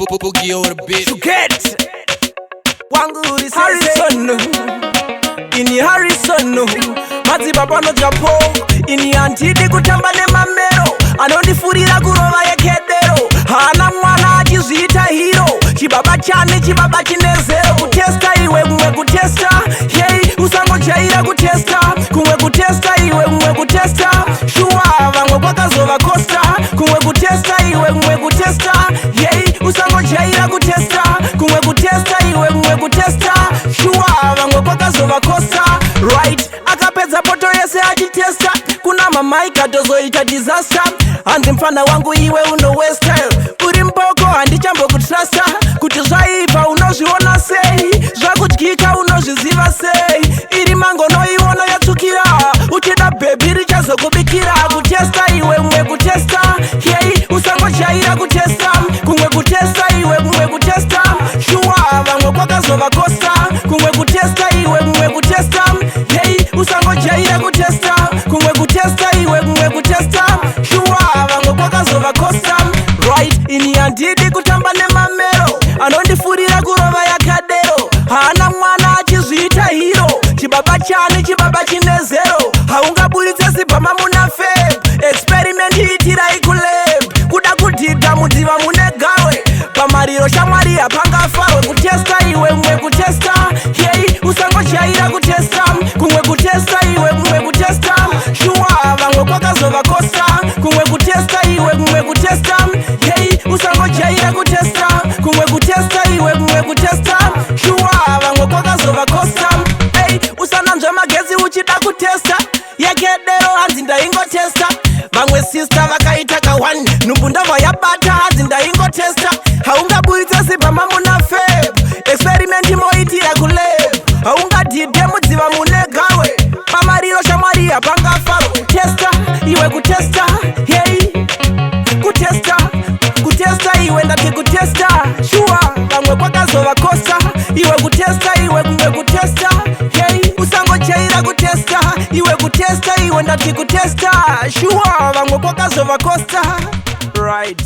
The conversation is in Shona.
Boogie over the beat. To get Wanguri Harrison Ini Harrison Madzi baba no japo Ini antidi kutamba ne mamero Anondifurira kurova yekedero Hana mwana achizviita hero Chibaba chane chibaba chinezero Kutesta iwe kumwe kutesta Hey usangojaira kutesta Kumwe kutesta iwe kumwe kutesta Shua vamwe kwakazova kosta Kumwe kutesta iwe kumwe kutesta Hey usangojaira kutesta Kumwe kutesta iwe kumwe kutesta Shua vamwe kwakazova kosta Right akapedza poto yese achitesta Kuna mamaika tozoita disaster Handi mfana wangu iwe uno westyle Uri mboko handichambo kutrusta Kuti zvaipa unozviona sei Zvakudyika unozviziva sei Iri mangono iwono yatsukira Uchida baby richazokubikira Kutesta iwe mwe kutesta Hey usangojaira kutesta Kumwe kutesta iwe kumwe kutesta Shua vamwe kwakazova kosta Kumwe kutesta iwe kumwe kutesta Hey usangojaira kutesta Kumwe kutesta iwe kumwe kutesta Shua vamwe kwakazova kosta Right ini handidi kutamba nemamero Anondifurira kurova yakadero Hana mwana achizviita hero Chibaba chane chibaba chinezero Haungaburitse sibhama muna feb Experiment itirai kulab Kuda kudhidha mudziva mune gawe Pamariro shamwari hapangafarwe Kutesta iwe mwe kutesta Hey usangojaira kutesta Kumwe kutesta iwe kumwe kutesta Shua vamwe kwakazova kosta Kumwe kutesta iwe kumwe kutesta Hey usangojaira kutesta Kumwe kutesta iwe kumwe kutesta Shua vamwe kwakazova kosta Hey usananzve magezi uchida kutesta Yekedero hanzi ndaingotesta Vamwe sister vakaita ka1 Nhumbu ndabva yabata hanzi ndaingotesta Haungaburitse sibhama muna feb Experiment moitira kulab Haungadhidhe mudziva mune gawe Pamariro shamwari hapangafarwe Kutesta iwe kutesta Hey kutesta Kutesta iwe ndati kutesta Shua vamwe kwakazova kosta Iwe kutesta iwe kumwe kutesta Hey usangojaira kutesta Iwe kutesta iwe ndati kutesta Shua vamwe kwakazova kosta Right